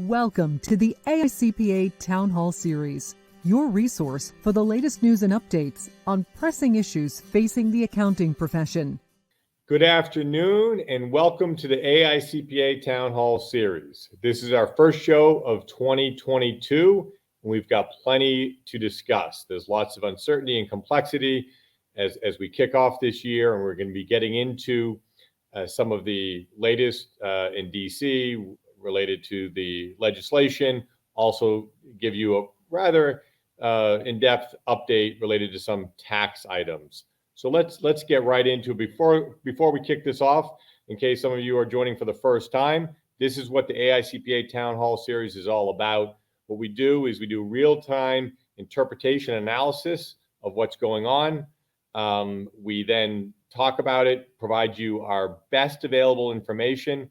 Welcome to the AICPA Town Hall Series, your resource for the latest news and updates on pressing issues facing the accounting profession. Good afternoon and welcome to the AICPA Town Hall Series. This is our first show of 2022, and we've got plenty to discuss. There's lots of uncertainty and complexity as we kick off this year, and we're going to be getting into some of the latest in DC related to the legislation, also give you a rather in-depth update related to some tax items. So let's get right into it. Before we kick this off, in case some of you are joining for the first time, this is what the AICPA Town Hall Series is all about. What we do is we do real-time interpretation analysis of what's going on. We then talk about it, provide you our best available information,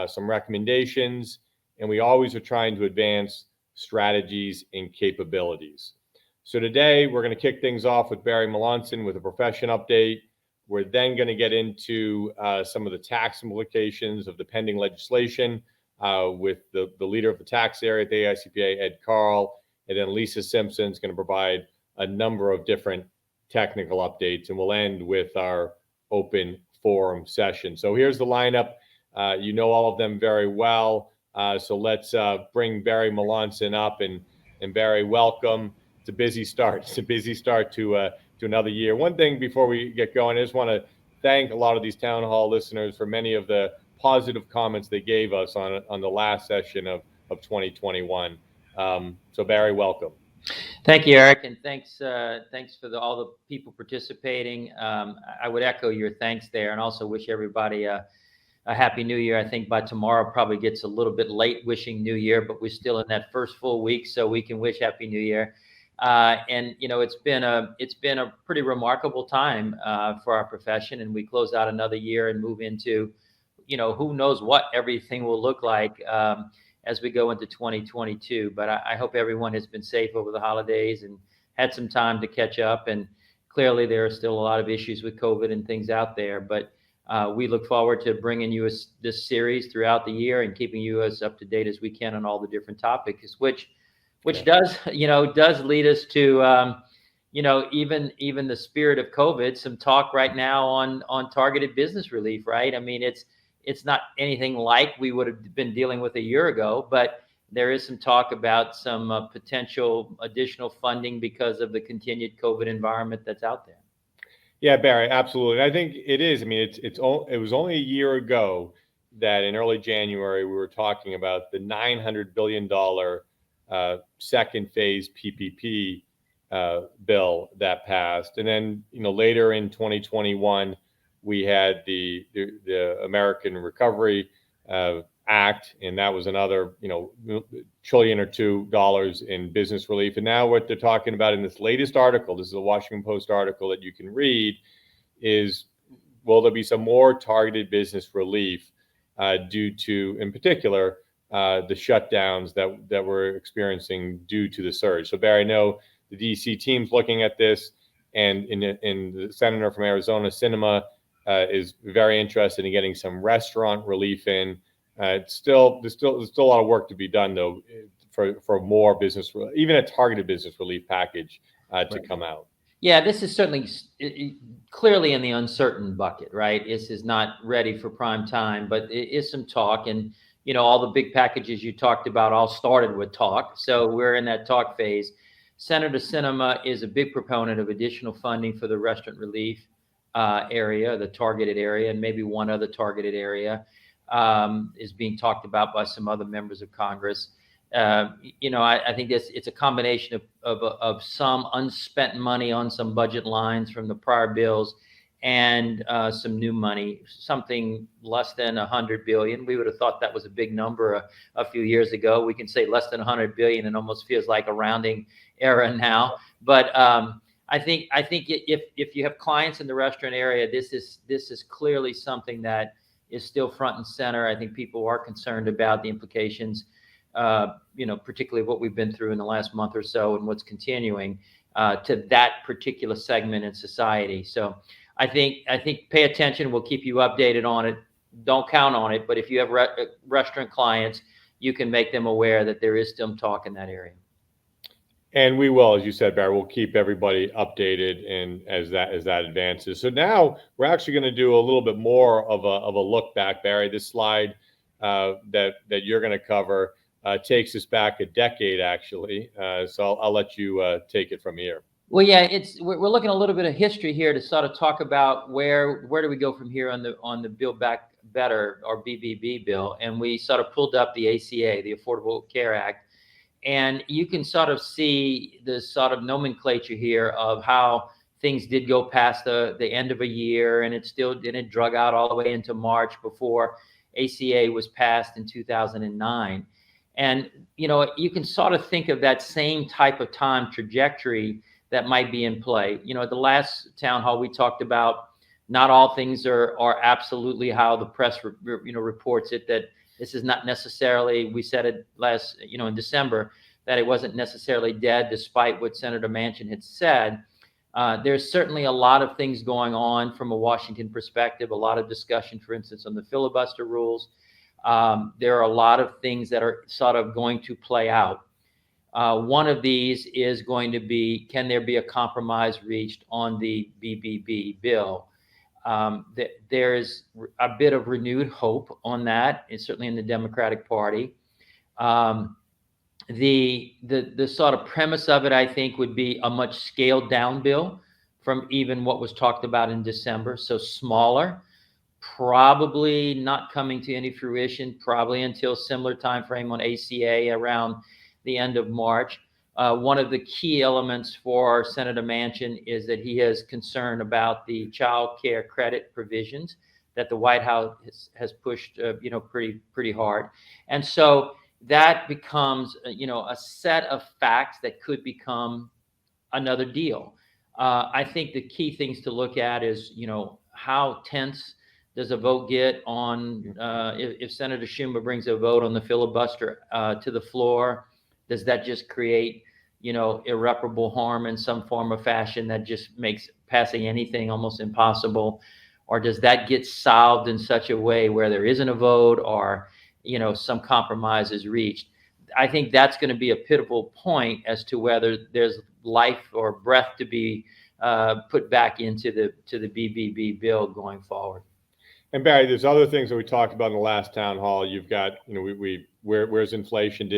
some recommendations, and we always are trying to advance strategies and capabilities. So today we're going to kick things off with Barry Melanson with a profession update. We're then going to get into some of the tax implications of the pending legislation with the leader of the tax area at the AICPA, Ed Carl, and then Lisa Simpson is going to provide a number of different technical updates, and we'll end with our open forum session. So here's the lineup. You know all of them very well. So let's bring Barry Melanson up, and Barry, welcome. It's a busy start. It's a busy start to another year. One thing before we get going, I just want to thank a lot of these town hall listeners for many of the positive comments they gave us on the last session of 2021. So Barry, welcome. Thank you, Eric, and thanks for all the people participating. I would echo your thanks there, and also wish everybody a Happy New Year. I think by tomorrow probably gets a little bit late wishing New Year, but we're still in that first full week, so we can wish Happy New Year. And you know, it's been a pretty remarkable time for our profession, and we close out another year and move into, you know, who knows what everything will look like as we go into 2022. But I hope everyone has been safe over the holidays and had some time to catch up. And clearly there are still a lot of issues with COVID and things out there, but we look forward to bringing you this series throughout the year and keeping you as up to date as we can on all the different topics, which does lead us to, even the spirit of COVID, some talk right now on targeted business relief, right? I mean, it's not anything like we would have been dealing with a year ago, but there is some talk about some potential additional funding because of the continued COVID environment that's out there. Yeah, Barry, absolutely. I think it is. I mean, it was only a year ago that in early January we were talking about the $900 billion second phase PPP bill that passed, and then later in 2021 we had the American Recovery Act, and that was another $1 trillion or $2 trillion in business relief. And now what they're talking about in this latest article, this is a Washington Post article that you can read, is will there be some more targeted business relief due to, in particular, the shutdowns that we're experiencing due to the surge. So Barry, I know the DC team's looking at this, and in the senator from Arizona, Sinema, is very interested in getting some restaurant relief in. There's still a lot of work to be done though for more business, even a targeted business relief package to come out. Yeah, this is certainly clearly in the uncertain bucket, right? This is not ready for prime time, but it is some talk, and all the big packages you talked about all started with talk, so we're in that talk phase. Senator Sinema is a big proponent of additional funding for the restaurant relief area, the targeted area, and maybe one other targeted area is being talked about by some other members of Congress. I think it's a combination of some unspent money on some budget lines from the prior bills and some new money, something less than $100 billion. We would have thought that was a big number a few years ago. We can say less than $100 billion, and almost feels like a rounding error now. But I think if you have clients in the restaurant area, this is clearly something that is still front and center. I think people are concerned about the implications, particularly what we've been through in the last month or so and what's continuing to that particular segment in society. So I think pay attention. We'll keep you updated on it. Don't count on it, but if you have restaurant clients, you can make them aware that there is still talk in that area. And we will, as you said, Barry, we'll keep everybody updated and as that advances. So now we're actually going to do a little bit more of a look back, Barry. This slide that you're going to cover takes us back a decade, actually. So I'll let you take it from here. Well, yeah, we're looking at a little bit of history here to sort of talk about where do we go from here on the Build Back Better, or BBB bill, and we sort of pulled up the ACA, the Affordable Care Act, and you can sort of see the sort of nomenclature here of how things did go past the end of a year, and it still didn't drug out all the way into March before ACA was passed in 2009. And you can sort of think of that same type of time trajectory that might be in play. At the last town hall, we talked about not all things are absolutely how the press reports it, that this is not necessarily, we said it last, in December, that it wasn't necessarily dead, despite what Senator Manchin had said. There's certainly a lot of things going on from a Washington perspective, a lot of discussion, for instance, on the filibuster rules. There are a lot of things that are sort of going to play out. One of these is going to be, can there be a compromise reached on the BBB bill? There is a bit of renewed hope on that, and certainly in the Democratic Party. The sort of premise of it, I think, would be a much scaled down bill from even what was talked about in December. So smaller, probably not coming to any fruition, probably until similar time frame on ACA around the end of March. One of the key elements for Senator Manchin is that he has concern about the child care credit provisions that the White House has pushed, pretty hard. And so that becomes, a set of facts that could become another deal. I think the key things to look at is, how tense does a vote get on, if Senator Schumer brings a vote on the filibuster to the floor? Does that just create, irreparable harm in some form or fashion that just makes passing anything almost impossible? Or does that get solved in such a way where there isn't a vote, or, some compromise is reached? I think that's going to be a pivotal point as to whether there's life or breath to be put back into the BBB bill going forward. And Barry, there's other things that we talked about in the last town hall. You've got, where's inflation?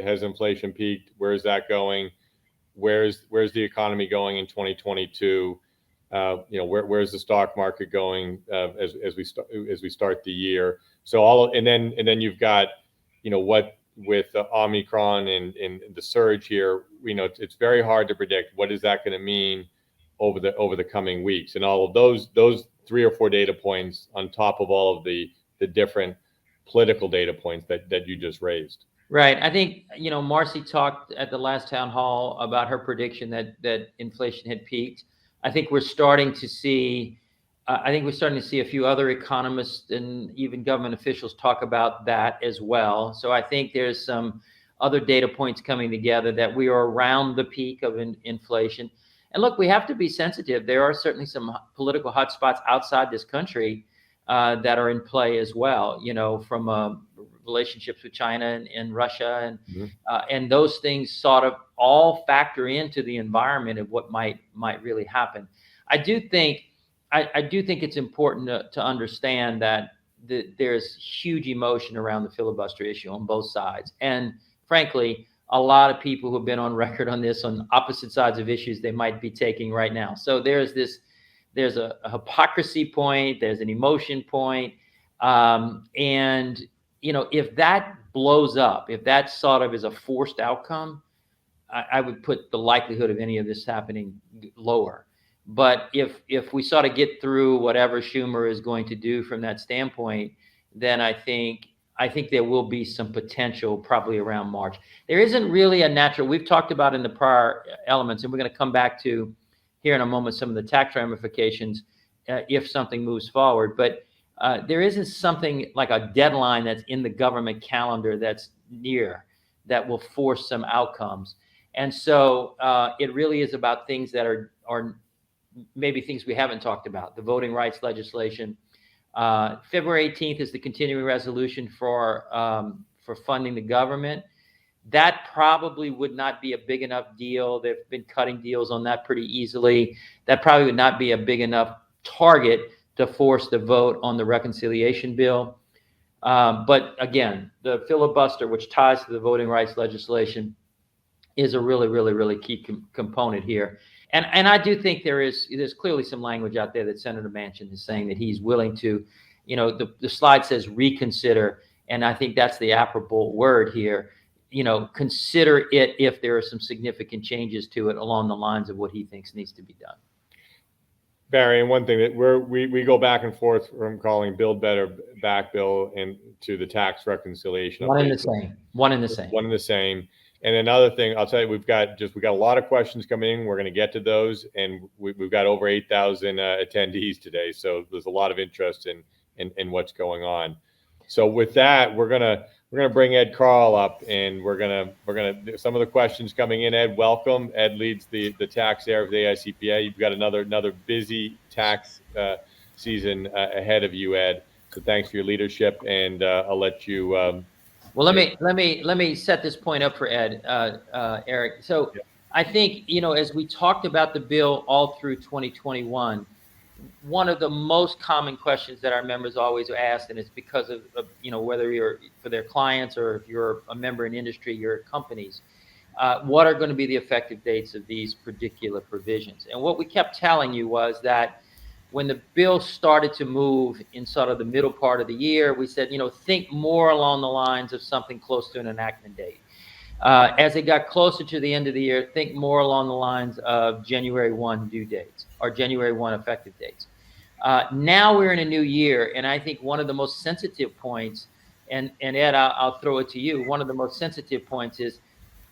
Has inflation peaked? Where is that going? Where's the economy going in 2022? Where's the stock market going as we start the year? So and then you've got, what with Omicron and the surge here, it's very hard to predict what is that going to mean over the coming weeks, and all of those 3 or 4 data points on top of all of the different political data points that you just raised. Right. I think, Marcy talked at the last town hall about her prediction that inflation had peaked. I think we're starting to see a few other economists and even government officials talk about that as well. So I think there's some other data points coming together that we are around the peak of inflation. And look, we have to be sensitive. There are certainly some political hotspots outside this country that are in play as well, from relationships with China and Russia, and those things sort of all factor into the environment of what might really happen. I do think it's important to understand that there's huge emotion around the filibuster issue on both sides, and frankly, a lot of people who've been on record on this on opposite sides of issues they might be taking right now. So there's a hypocrisy point, there's an emotion point, and if that blows up, if that sort of is a forced outcome, I would put the likelihood of any of this happening lower. But if we sort of get through whatever Schumer is going to do from that standpoint, then I think there will be some potential probably around March. There isn't really a natural, we've talked about in the prior elements, and we're going to come back to here in a moment some of the tax ramifications if something moves forward. But there isn't something like a deadline that's in the government calendar that's near that will force some outcomes. And so it really is about things that are maybe things we haven't talked about, the voting rights legislation. February 18th is the continuing resolution for for funding the government. That probably would not be a big enough deal. They've been cutting deals on that pretty easily. That probably would not be a big enough target to force the vote on the reconciliation bill. But again, the filibuster, which ties to the voting rights legislation, is a really, really, really key component here. And I do think there's clearly some language out there that Senator Manchin is saying that he's willing to, the slide says reconsider, and I think that's the applicable word here. Consider it if there are some significant changes to it along the lines of what he thinks needs to be done. Barry, and one thing that we go back and forth from calling Build Better Back Bill and to the tax reconciliation. One in the same. One in the same. And another thing, I'll tell you, we got a lot of questions coming in. We're going to get to those, and we've got over 8,000 attendees today. So there's a lot of interest in what's going on. So with that, we're gonna bring Ed Carl up, and we're gonna some of the questions coming in. Ed, welcome. Ed leads the tax area of the AICPA. You've got another busy tax season ahead of you, Ed. So thanks for your leadership, and I'll let you. Well, let me set this point up for Ed, Eric. So yeah. I think, as we talked about the bill all through 2021, one of the most common questions that our members always ask, and it's because of whether you're for their clients or if you're a member in industry, your companies, what are going to be the effective dates of these particular provisions? And what we kept telling you was that when the bill started to move in sort of the middle part of the year, we said, think more along the lines of something close to an enactment date. As it got closer to the end of the year, think more along the lines of January 1 due dates or January 1 effective dates. Now we're in a new year, and I think one of the most sensitive points, and Ed, I'll throw it to you, one of the most sensitive points is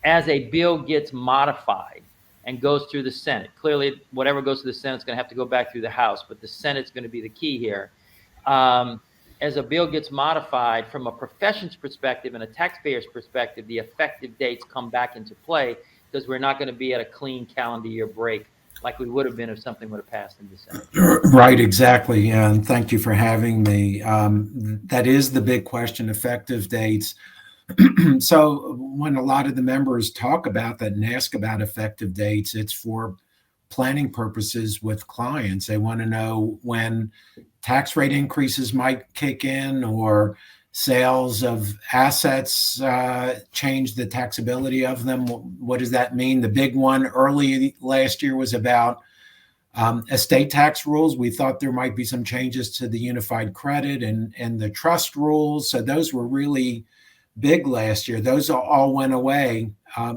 as a bill gets modified and goes through the Senate. Clearly, whatever goes to the Senate is going to have to go back through the House, but the Senate's going to be the key here. As a bill gets modified from a profession's perspective and a taxpayer's perspective, the effective dates come back into play because we're not going to be at a clean calendar year break like we would have been if something would have passed in December. Right, exactly. And thank you for having me. That is the big question, effective dates. So when a lot of the members talk about that and ask about effective dates, it's for planning purposes with clients. They want to know when tax rate increases might kick in or sales of assets change the taxability of them. What does that mean? The big one early last year was about estate tax rules. We thought there might be some changes to the unified credit and the trust rules. So those were really big last year. Those all went away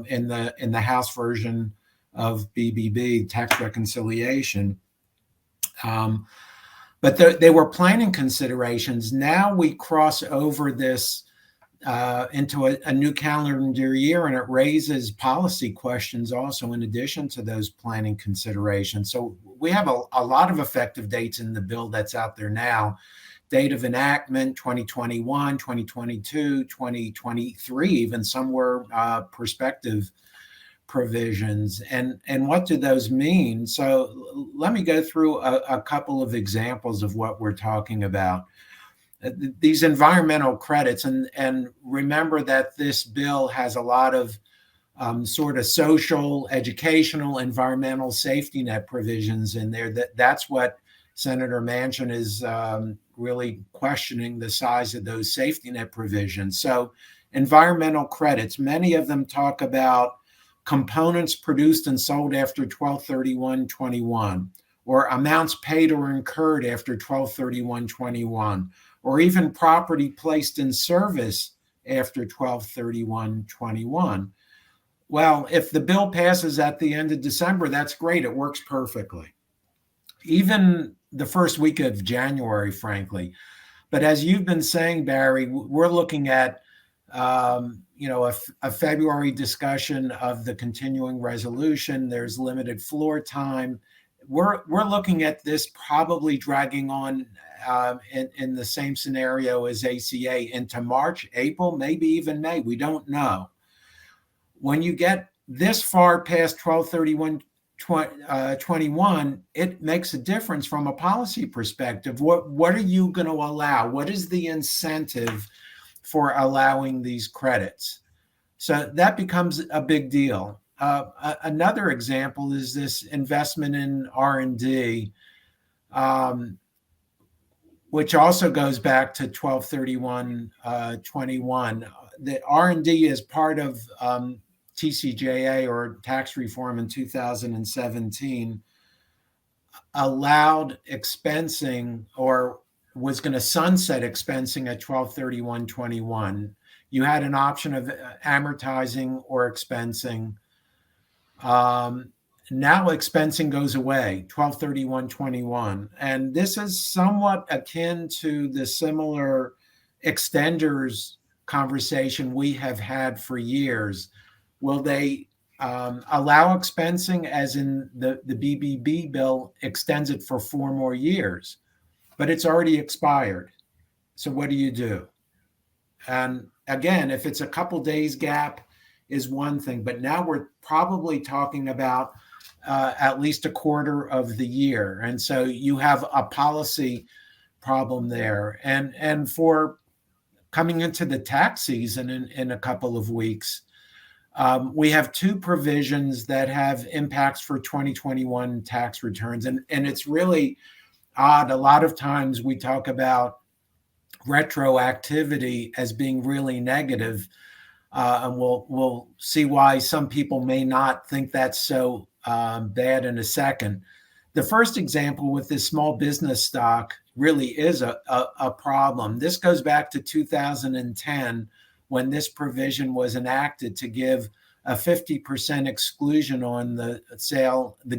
in the House version of BBB, tax reconciliation. But they were planning considerations. Now we cross over this into a new calendar year, and it raises policy questions also in addition to those planning considerations. So we have a lot of effective dates in the bill that's out there now. Date of enactment, 2021, 2022, 2023, even some were prospective provisions. And what do those mean? So let me go through a couple of examples of what we're talking about. These environmental credits, and remember that this bill has a lot of sort of social, educational, environmental safety net provisions in there. That's what Senator Manchin is really questioning, the size of those safety net provisions. So environmental credits, many of them talk about components produced and sold after 12/31/21, or amounts paid or incurred after 12/31/21, or even property placed in service after 12/31/21. Well, if the bill passes at the end of December, that's great. It works perfectly. Even the first week of January, frankly. But as you've been saying, Barry, we're looking at a February discussion of the continuing resolution. There's limited floor time. We're looking at this probably dragging on in the same scenario as ACA into March, April, maybe even May. We don't know. When you get this far past 12/31/21, it makes a difference from a policy perspective. What are you going to allow? What is the incentive for allowing these credits. So that becomes a big deal. Another example is this investment in R&D, which also goes back to 12/31/21. The R&D is part of TCJA, or tax reform in 2017, allowed expensing, or was going to sunset expensing at 12/31/21. You had an option of amortizing or expensing. Now expensing goes away, 12/31/21. And this is somewhat akin to the similar extenders conversation we have had for years. Will they allow expensing, as in the BBB bill extends it for 4 more years, but it's already expired. So what do you do? And again, if it's a couple days gap is one thing, but now we're probably talking about at least a quarter of the year. And so you have a policy problem there. And for coming into the tax season in a couple of weeks, we have 2 provisions that have impacts for 2021 tax returns. And it's really odd. A lot of times we talk about retroactivity as being really negative. And we'll see why some people may not think that's so bad in a second. The first example with this small business stock really is a problem. This goes back to 2010, when this provision was enacted to give a 50% exclusion on the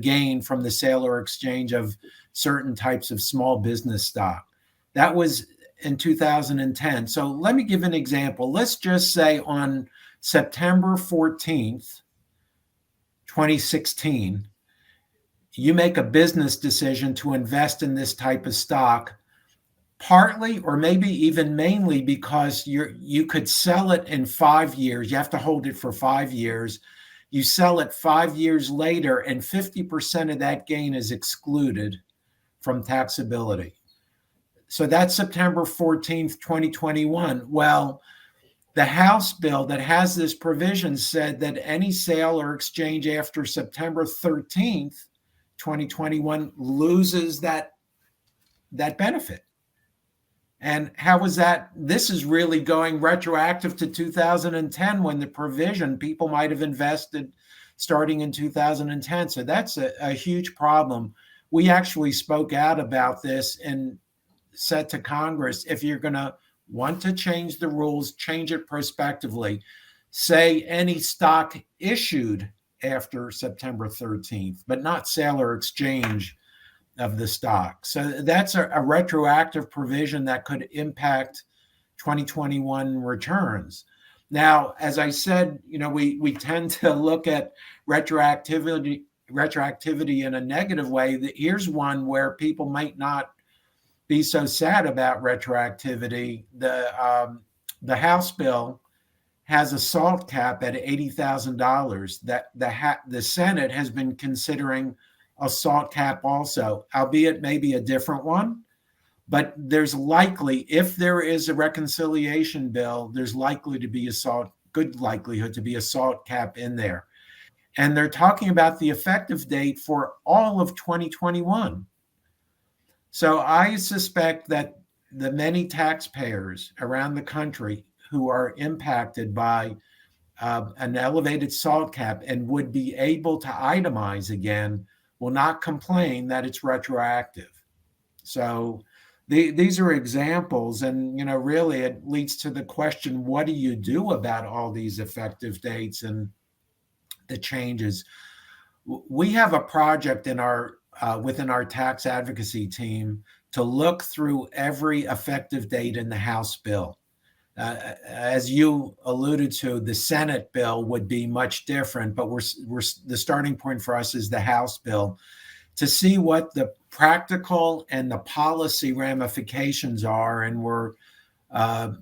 gain from the sale or exchange of certain types of small business stock. That was in 2010. So let me give an example. Let's just say on September 14th, 2016, you make a business decision to invest in this type of stock, partly or maybe even mainly because you could sell it in 5 years. You have to hold it for 5 years. You sell it 5 years later, and 50% of that gain is excluded from taxability. So that's September 14th, 2021. Well, the House bill that has this provision said that any sale or exchange after September 13th, 2021 loses that benefit. And how is that? This is really going retroactive to 2010, when the provision, people might have invested starting in 2010. So that's a huge problem. We actually spoke out about this and said to Congress, if you're going to want to change the rules, change it prospectively. Say any stock issued after September 13th, but not sale or exchange of the stock. So that's a retroactive provision that could impact 2021 returns. Now, as I said, we tend to look at retroactivity in a negative way. Here's one where people might not be so sad about retroactivity. The House bill has a SALT cap at $80,000. That the Senate has been considering a SALT cap also, albeit maybe a different one. But there's likely, if there is a reconciliation bill, there's likely to be good likelihood to be a SALT cap in there. And they're talking about the effective date for all of 2021. So I suspect that the many taxpayers around the country who are impacted by an elevated SALT cap and would be able to itemize again will not complain that it's retroactive. So these are examples, and really it leads to the question: what do you do about all these effective dates and the changes? We have a project in within our tax advocacy team to look through every effective date in the House bill. As you alluded to, the Senate bill would be much different, but the starting point for us is the House bill, to see what the practical and the policy ramifications are. And we're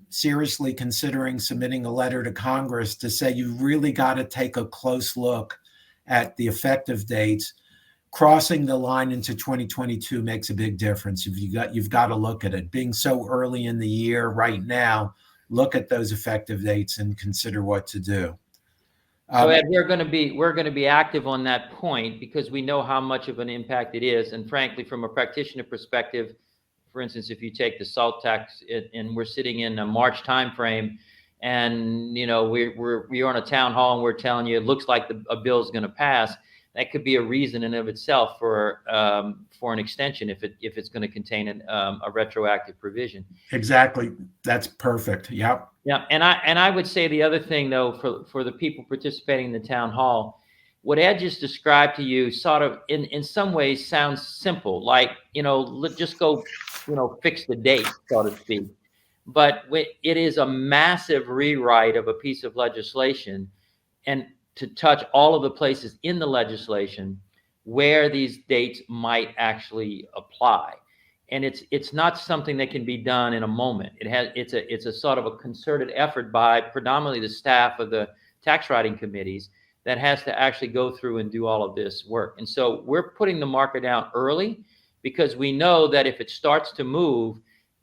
seriously considering submitting a letter to Congress to say you really got to take a close look at the effective dates. Crossing the line into 2022 makes a big difference. If you've got to look at it. Being so early in the year right now, look at those effective dates and consider what to do. So Ed, we're going to be active on that point because we know how much of an impact it is. And frankly, from a practitioner perspective, for instance, if you take the SALT tax and we're sitting in a March timeframe, and we're on a town hall and we're telling you it looks like a bill is going to pass, that could be a reason in of itself for an extension if it's going to contain a retroactive provision. Exactly, that's perfect. Yep. Yeah, and I would say the other thing though for the people participating in the town hall, what Ed just described to you sort of in some ways sounds simple, like just go fix the date, so to speak. But it is a massive rewrite of a piece of legislation, and to touch all of the places in the legislation where these dates might actually apply. And it's not something that can be done in a moment. It's a sort of a concerted effort by predominantly the staff of the tax writing committees that has to actually go through and do all of this work. And so we're putting the marker down early because we know that if it starts to move,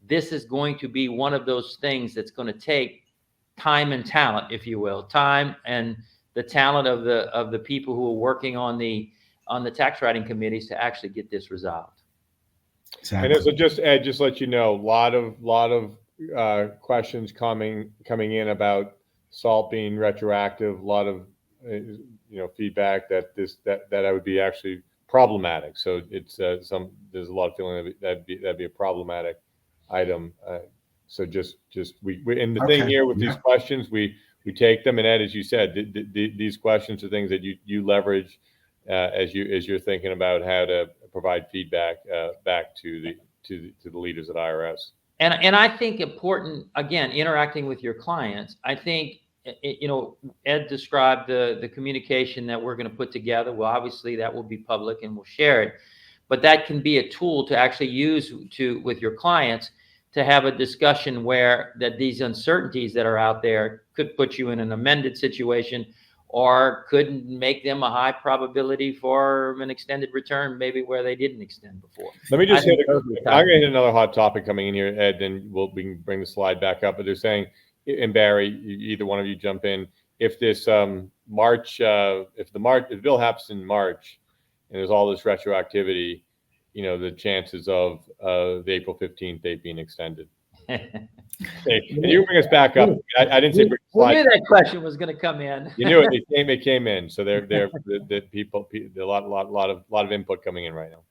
this is going to be one of those things that's going to take time and talent, if you will, time and the talent of the people who are working on the tax writing committees to actually get this resolved. Exactly. And so just Ed, just let you know, a lot of questions coming in about SALT being retroactive. A lot of feedback that that would be actually problematic. So it's there's a lot of feeling that'd be a problematic item. So just we and the thing here with these questions, we take them, and Ed, as you said, these questions are things that you leverage as you're thinking about how to provide feedback back to the leaders at IRS. And I think important, again, interacting with your clients. I think Ed described the communication that we're going to put together. Well, obviously that will be public and we'll share it, but that can be a tool to actually use with your clients to have a discussion where that these uncertainties that are out there could put you in an amended situation or could make them a high probability for an extended return, maybe where they didn't extend before. Let me just hit I'm going to hit another hot topic coming in here, Ed, and we can bring the slide back up. But they're saying, and Barry, either one of you jump in, if this March, if the bill happens in March and there's all this retroactivity, the chances of the April 15th date being extended. Hey, can you bring us back up? I didn't say bring the slide. We knew that question was going to come in. You knew it. It came in. So the people, a lot of input coming in right now.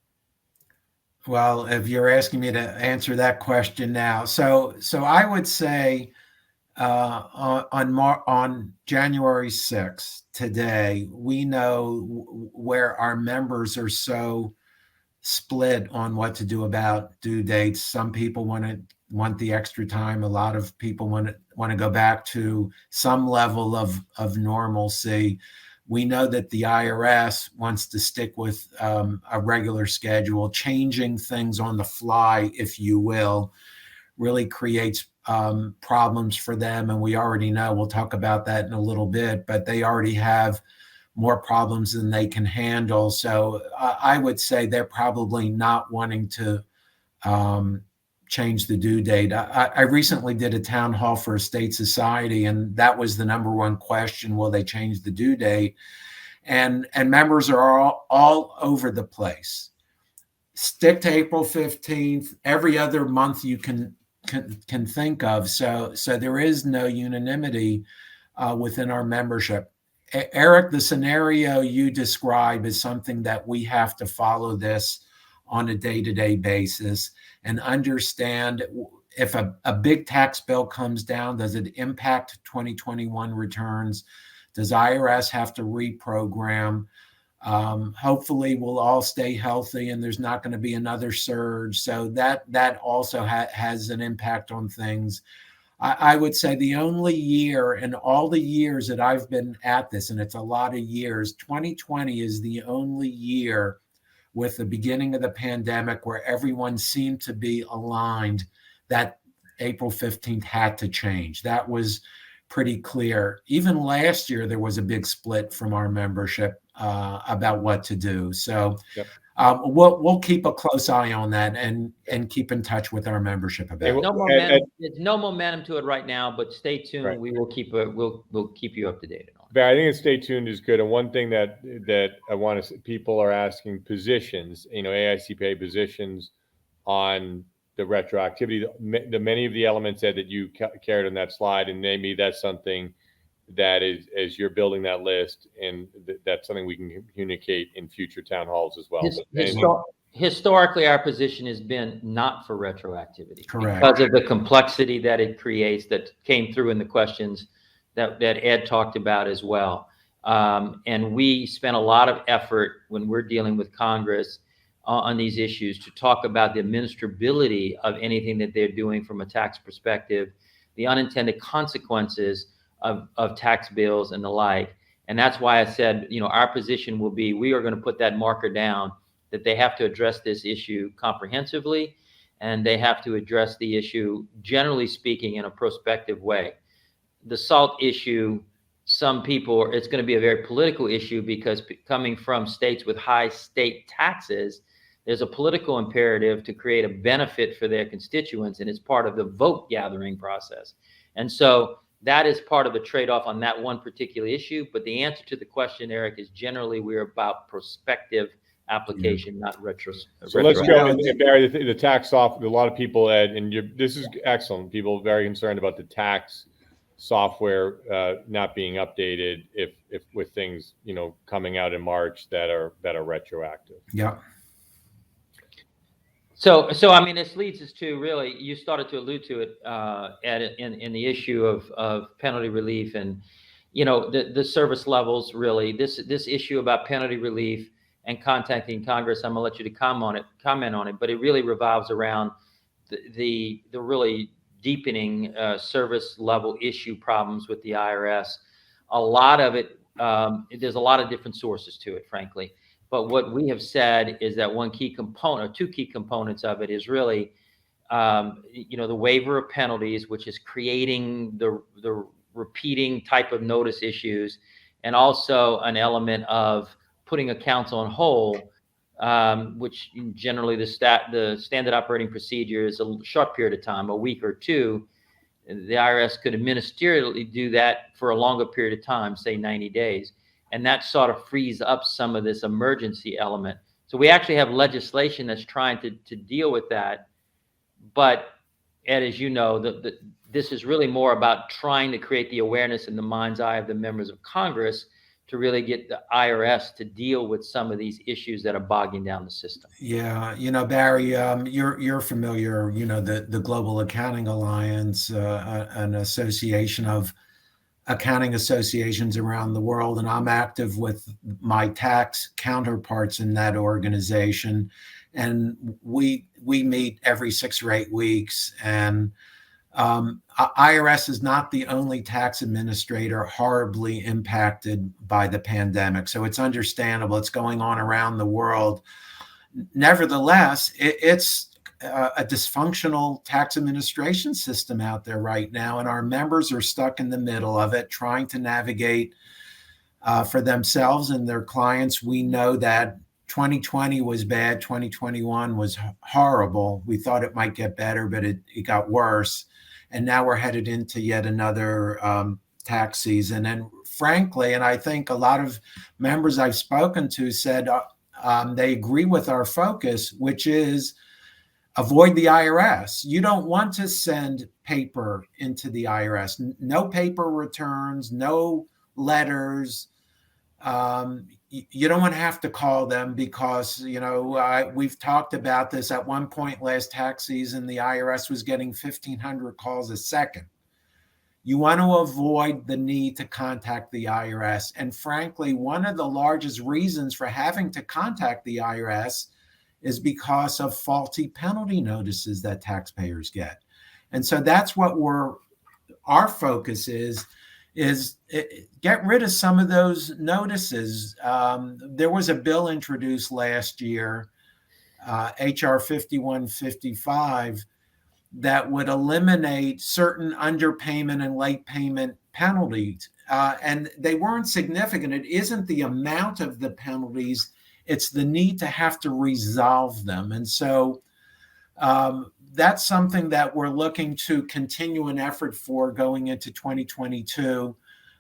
Well, if you're asking me to answer that question now, so I would say on January 6th, today, we know where our members are so split on what to do about due dates. Some people want the extra time. A lot of people want to go back to some level of normalcy. We know that the IRS wants to stick with a regular schedule. Changing things on the fly, if you will, really creates problems for them. And we already know, we'll talk about that in a little bit, but they already have more problems than they can handle. So I would say they're probably not wanting to change the due date. I recently did a town hall for Estate Society, and that was the number one question: will they change the due date? And members are all over the place. Stick to April 15th. Every other month you can think of. So there is no unanimity within our membership. Eric, the scenario you describe is something that we have to follow this on a day-to-day basis and understand if a big tax bill comes down, does it impact 2021 returns? Does IRS have to reprogram? Hopefully we'll all stay healthy and there's not going to be another surge. So that also has an impact on things. I would say the only year in all the years that I've been at this, and it's a lot of years, 2020 is the only year with the beginning of the pandemic where everyone seemed to be aligned that April 15th had to change. That was pretty clear. Even last year, there was a big split from our membership about what to do. So we'll keep a close eye on that and keep in touch with our membership about it. No momentum. There's no momentum to it right now, but stay tuned. Right. We will keep we'll keep you up to date on it. But I think stay tuned is good. And one thing that I want to, people are asking positions, AICPA positions on the retroactivity. The many of the elements that you carried on that slide, and maybe that's something that is, as you're building that list, and that's something we can communicate in future town halls as well. Historically, our position has been not for retroactivity. Correct. Because of the complexity that it creates, that came through in the questions that Ed talked about as well. And we spent a lot of effort when we're dealing with Congress on these issues to talk about the administrability of anything that they're doing from a tax perspective, the unintended consequences of tax bills and the like. And that's why I said, our position will be, we are going to put that marker down, that they have to address this issue comprehensively, and they have to address the issue, generally speaking, in a prospective way. The SALT issue, some people, it's going to be a very political issue because coming from states with high state taxes, there's a political imperative to create a benefit for their constituents, and it's part of the vote gathering process. And so that is part of a trade-off on that one particular issue. But the answer to the question, Eric, is generally we're about prospective application, not retro. So let's go, and Barry, the tax software. A lot of people, Ed, and this is excellent. People are very concerned about the tax software not being updated if with things coming out in March that are retroactive. Yeah. So I mean, this leads us to, really, you started to allude to it, Ed, in the issue of penalty relief and the service levels. Really, this issue about penalty relief and contacting Congress, I'm gonna let you to comment on it, but it really revolves around the really deepening service level issue problems with the IRS. A lot of it, there's a lot of different sources to it, frankly. But what we have said is that one key component, or two key components of it, is really, the waiver of penalties, which is creating the repeating type of notice issues, and also an element of putting accounts on hold, which generally the standard operating procedure is a short period of time, a week or two. The IRS could ministerially do that for a longer period of time, say 90 days. And that sort of frees up some of this emergency element. So we actually have legislation that's trying to deal with that. But Ed, as you know, this is really more about trying to create the awareness in the mind's eye of the members of Congress to really get the IRS to deal with some of these issues that are bogging down the system. Yeah, Barry, you're familiar, the Global Accounting Alliance, an association of accounting associations around the world, and I'm active with my tax counterparts in that organization, and we meet every 6 or 8 weeks. And IRS is not the only tax administrator horribly impacted by the pandemic, so it's understandable. It's going on around the world. Nevertheless, it's a dysfunctional tax administration system out there right now, and our members are stuck in the middle of it, trying to navigate for themselves and their clients. We know that 2020 was bad. 2021 was horrible. We thought it might get better, but it got worse. And now we're headed into yet another tax season. And frankly, and I think a lot of members I've spoken to said they agree with our focus, which is avoid the IRS. You don't want to send paper into the IRS. No paper returns, no letters. You don't want to have to call them because, we've talked about this. At one point last tax season, the IRS was getting 1,500 calls a second. You want to avoid the need to contact the IRS. And frankly, one of the largest reasons for having to contact the IRS is because of faulty penalty notices that taxpayers get. And so that's what our focus is get rid of some of those notices. There was a bill introduced last year, HR 5155, that would eliminate certain underpayment and late payment penalties. And they weren't significant. It isn't the amount of the penalties, It's the need to have to resolve them. And so that's something that we're looking to continue an effort for going into 2022.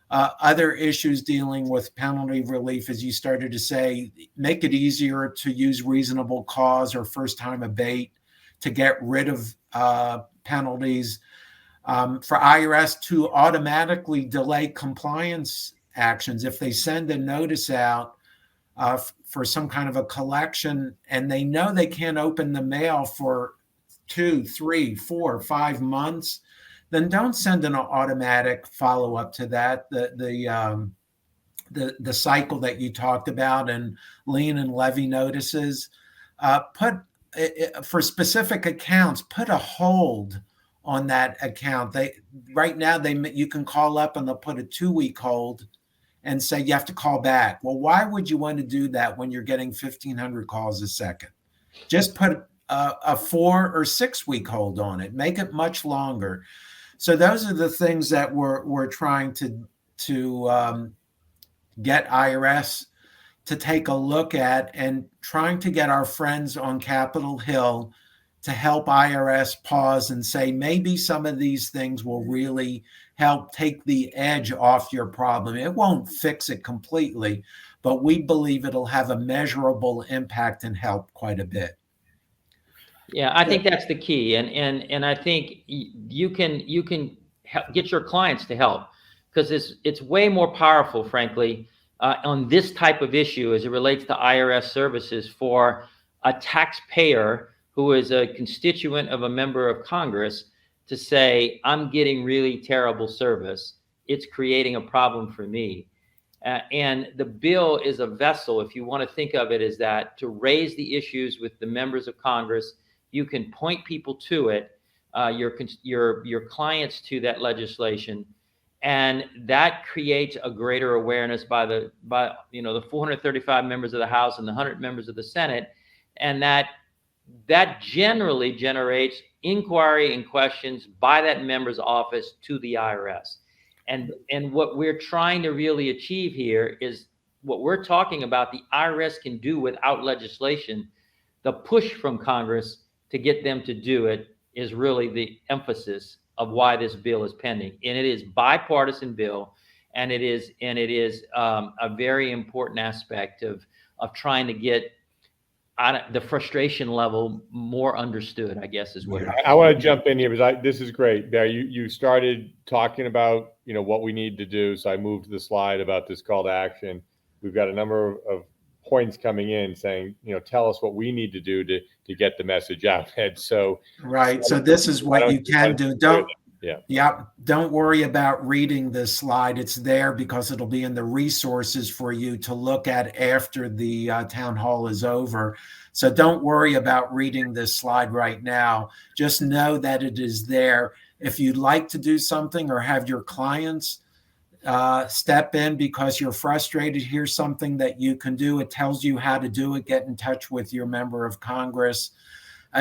Other issues dealing with penalty relief, as you started to say, make it easier to use reasonable cause or first-time abate to get rid of penalties. For IRS to automatically delay compliance actions if they send a notice out for some kind of a collection and they know they can't open the mail for 2, 3, 4, 5 months, then don't send an automatic follow-up to that. The cycle that you talked about and lien and levy notices, for specific accounts, put a hold on that account. Right now you can call up and they'll put a 2-week hold and say you have to call back. Well, why would you want to do that when you're getting 1,500 calls a second? Just put a 4 or 6 week hold on it. Make it much longer. So those are the things that we're trying to get IRS to take a look at, and trying to get our friends on Capitol Hill to help IRS pause and say, maybe some of these things will really help take the edge off your problem. It won't fix it completely, but we believe it'll have a measurable impact and help quite a bit. Yeah, I think that's the key, and I think you can get your clients to help, because it's way more powerful, frankly, on this type of issue as it relates to IRS services for a taxpayer who is a constituent of a member of Congress to say, I'm getting really terrible service. It's creating a problem for me. And the bill is a vessel, if you want to think of it as that, to raise the issues with the members of Congress. You can point people to it, your clients to that legislation, and that creates a greater awareness by the 435 members of the House and the 100 members of the Senate, and that generally generates inquiry and questions by that member's office to the IRS. And what we're trying to really achieve here is what we're talking about the IRS can do without legislation. The push from Congress to get them to do it is really the emphasis of why this bill is pending. And it is bipartisan bill, and it is a very important aspect of trying to get the frustration level more understood, I guess, is what I want to jump in here because this is great, Barry. You started talking about what we need to do, so I moved to the slide about this call to action. We've got a number of points coming in saying, tell us what we need to do to get the message out. And so this is what you can do. Don't worry about reading this slide. It's there because it'll be in the resources for you to look at after the town hall is over. So don't worry about reading this slide right now. Just know that it is there. If you'd like to do something or have your clients step in because you're frustrated, here's something that you can do. It tells you how to do it. Get in touch with your member of Congress.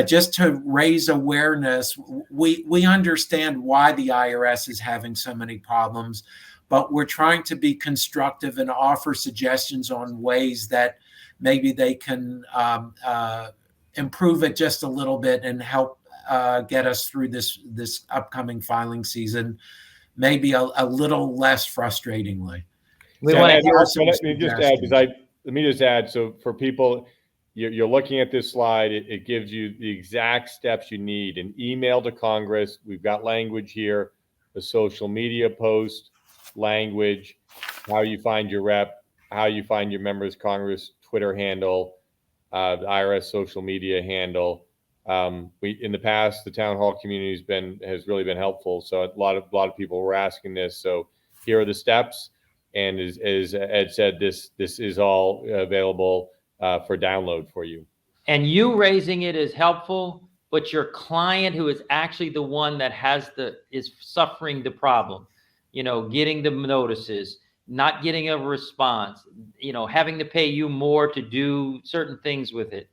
Just to raise awareness, we understand why the IRS is having so many problems, but we're trying to be constructive and offer suggestions on ways that maybe they can improve it just a little bit and help get us through this upcoming filing season, maybe a little less frustratingly. Let me just add. So for people, you're looking at this slide. It gives you the exact steps you need. An email to Congress. We've got language here. A social media post, language, how you find your rep, how you find your members of Congress Twitter handle, the IRS social media handle. In the past, the town hall community has really been helpful. So a lot of people were asking this. So here are the steps. And as Ed said, this is all available for download for you. And you raising it is helpful, but your client, who is actually the one that is suffering the problem, getting the notices, not getting a response, having to pay you more to do certain things with it.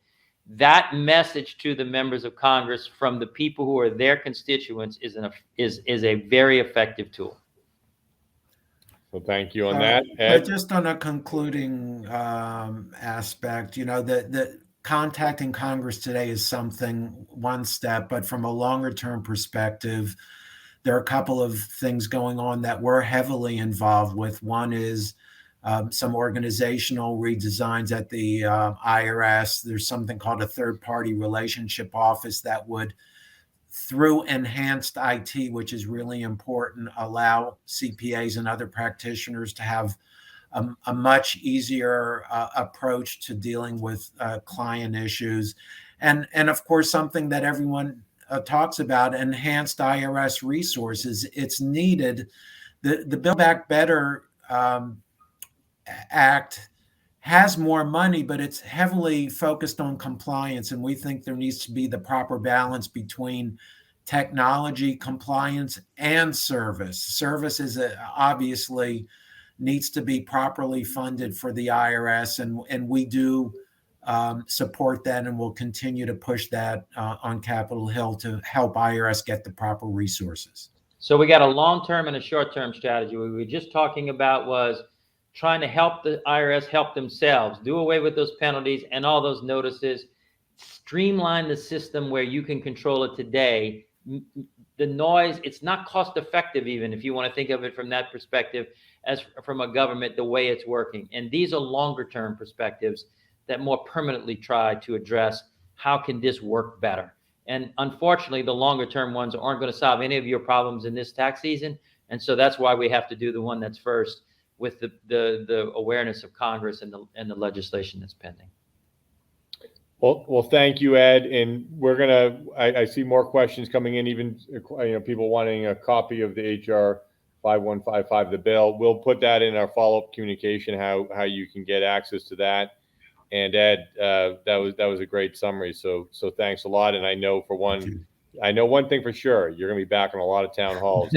That message to the members of Congress from the people who are their constituents is a very effective tool. So thank you on that, Ed. But just on a concluding aspect, the contacting Congress today is one step, but from a longer term perspective, there are a couple of things going on that we're heavily involved with. One is some organizational redesigns at the IRS. There's something called a third-party relationship office that would, through enhanced IT, which is really important, allow CPAs and other practitioners to have a much easier approach to dealing with client issues. And of course, something that everyone talks about, enhanced IRS resources. It's needed. The Build Back Better Act has more money, but it's heavily focused on compliance. And we think there needs to be the proper balance between technology, compliance, and service. Service is obviously needs to be properly funded for the IRS. And we do support that, and we'll continue to push that on Capitol Hill to help IRS get the proper resources. So we got a long-term and a short-term strategy. What we were just talking about was trying to help the IRS help themselves, do away with those penalties and all those notices, streamline the system where you can control it today. The noise, it's not cost effective, even if you want to think of it from that perspective, as from a government, the way it's working. And these are longer term perspectives that more permanently try to address how can this work better. And unfortunately, the longer term ones aren't going to solve any of your problems in this tax season. And so that's why we have to do the one that's first, with the awareness of Congress and the legislation that's pending. Well, thank you, Ed. And we're gonna. I see more questions coming in. Even people wanting a copy of the HR 5155, the bill. We'll put that in our follow-up communication. How you can get access to that. And Ed, that was a great summary. So thanks a lot. And I know one thing for sure: you're gonna be back on a lot of town halls.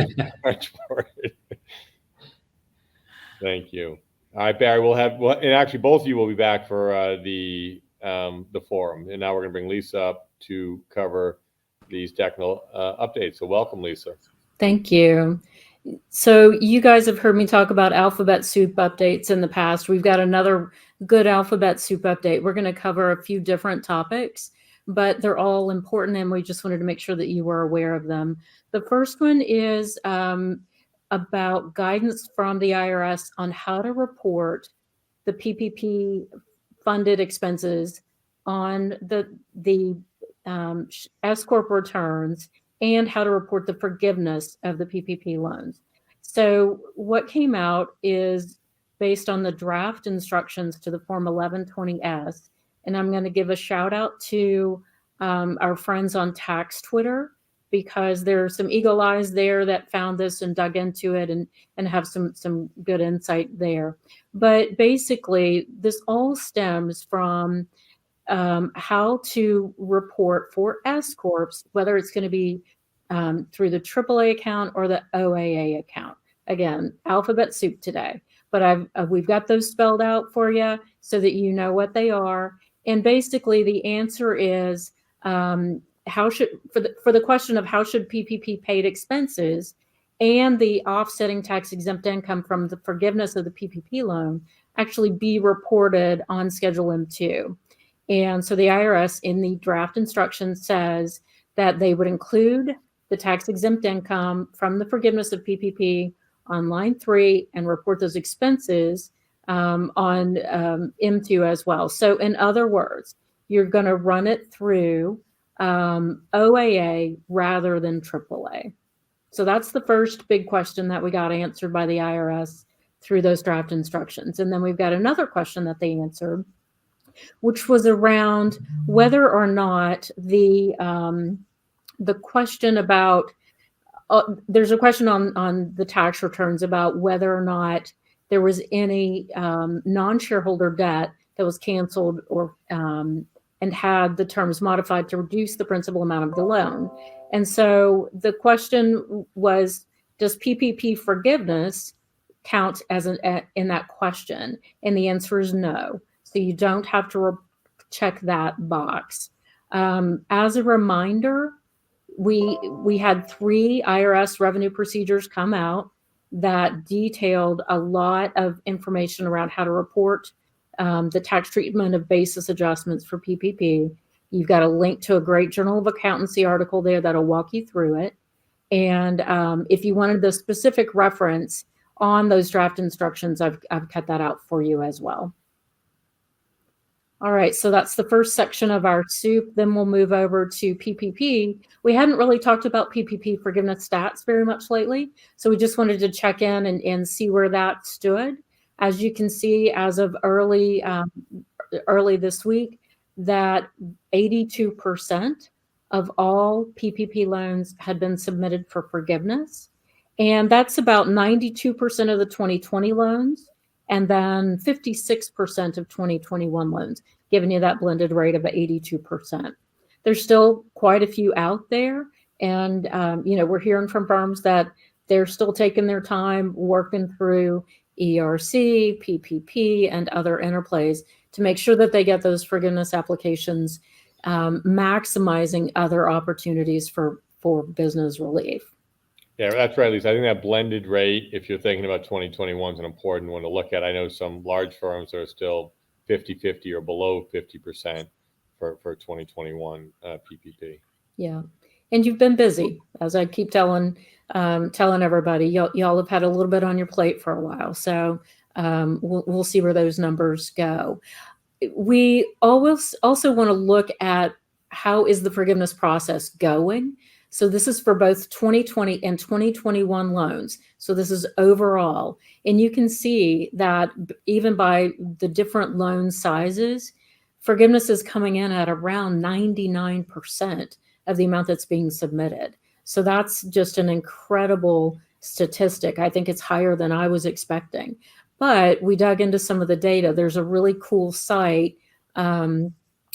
Thank you. All right, Barry. And actually both of you will be back for the forum. And now we're going to bring Lisa up to cover these technical updates. So welcome, Lisa. Thank you. So you guys have heard me talk about alphabet soup updates in the past. We've got another good alphabet soup update. We're going to cover a few different topics, but they're all important, and we just wanted to make sure that you were aware of them. The first one is about guidance from the IRS on how to report the PPP funded expenses on the S Corp returns, and how to report the forgiveness of the PPP loans. So what came out is based on the draft instructions to the Form 1120S, and I'm going to give a shout out to our friends on Tax Twitter, because there's some eagle eyes there that found this and dug into it and have some good insight there. But basically, this all stems from how to report for S Corps, whether it's going to be through the AAA account or the OAA account. Again, alphabet soup today, but we've got those spelled out for you so that you know what they are. And basically, the answer is for the question of how should PPP paid expenses and the offsetting tax exempt income from the forgiveness of the PPP loan actually be reported on Schedule M2. And so the IRS in the draft instructions says that they would include the tax exempt income from the forgiveness of PPP on line 3 and report those expenses on M2 as well. So in other words, you're going to run it through OAA rather than AAA. So that's the first big question that we got answered by the IRS through those draft instructions. And then we've got another question that they answered, which was around whether or not the question about there's a question on the tax returns about whether or not there was any non-shareholder debt that was canceled or and had the terms modified to reduce the principal amount of the loan. And so the question was, does PPP forgiveness count as in that question? And the answer is no. So you don't have to check that box. As a reminder, we had 3 IRS revenue procedures come out that detailed a lot of information around how to report the tax treatment of basis adjustments for PPP. You've got a link to a great Journal of Accountancy article there that'll walk you through it. And if you wanted the specific reference on those draft instructions, I've cut that out for you as well. All right, so that's the first section of our soup. Then we'll move over to PPP. We hadn't really talked about PPP forgiveness stats very much lately, so we just wanted to check in and see where that stood. As you can see, as of early this week, that 82% of all PPP loans had been submitted for forgiveness, and that's about 92% of the 2020 loans, and then 56% of 2021 loans, giving you that blended rate of 82%. There's still quite a few out there, and we're hearing from firms that they're still taking their time working through ERC, PPP, and other interplays to make sure that they get those forgiveness applications, maximizing other opportunities for business relief. Yeah, that's right, Lisa. I think that blended rate, if you're thinking about 2021, is an important one to look at. I know some large firms are still 50-50 or below 50% for 2021 PPP. Yeah, and you've been busy, as I keep telling everybody. Y'all have had a little bit on your plate for a while, so we'll see where those numbers go. We always also want to look at how is the forgiveness process going. So this is for both 2020 and 2021 loans. So this is overall. And you can see that even by the different loan sizes, forgiveness is coming in at around 99% of the amount that's being submitted. So that's just an incredible statistic. I think it's higher than I was expecting. But we dug into some of the data. There's a really cool site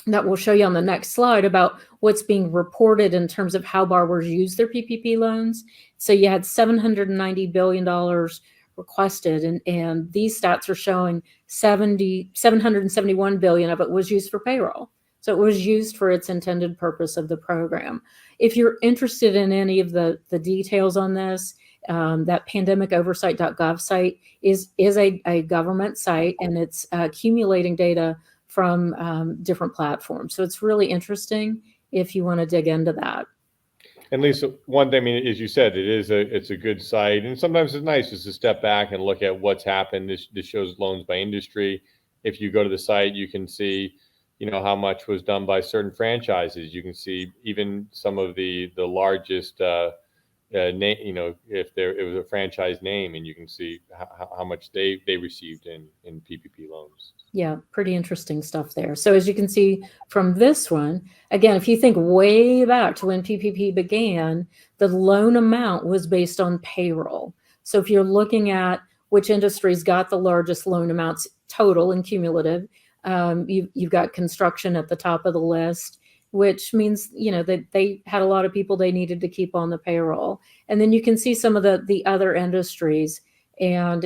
that we'll show you on the next slide about what's being reported in terms of how borrowers use their PPP loans. So you had $790 billion requested, and these stats are showing $771 billion of it was used for payroll. So it was used for its intended purpose of the program. If you're interested in any of the details on this, that pandemicoversight.gov site is a government site, and it's accumulating data from different platforms. So it's really interesting if you want to dig into that. And Lisa, one thing, I mean, as you said, it's a good site, and sometimes it's nice just to step back and look at what's happened. This shows loans by industry. If you go to the site, you can see, how much was done by certain franchises. You can see even some of the largest name, if it was a franchise name, and you can see how much they received in PPP loans. Yeah, pretty interesting stuff there. So as you can see from this one, again, if you think way back to when PPP began, the loan amount was based on payroll. So if you're looking at which industries got the largest loan amounts total and cumulative, you've got construction at the top of the list, which means, that they had a lot of people they needed to keep on the payroll. And then you can see some of the other industries. And,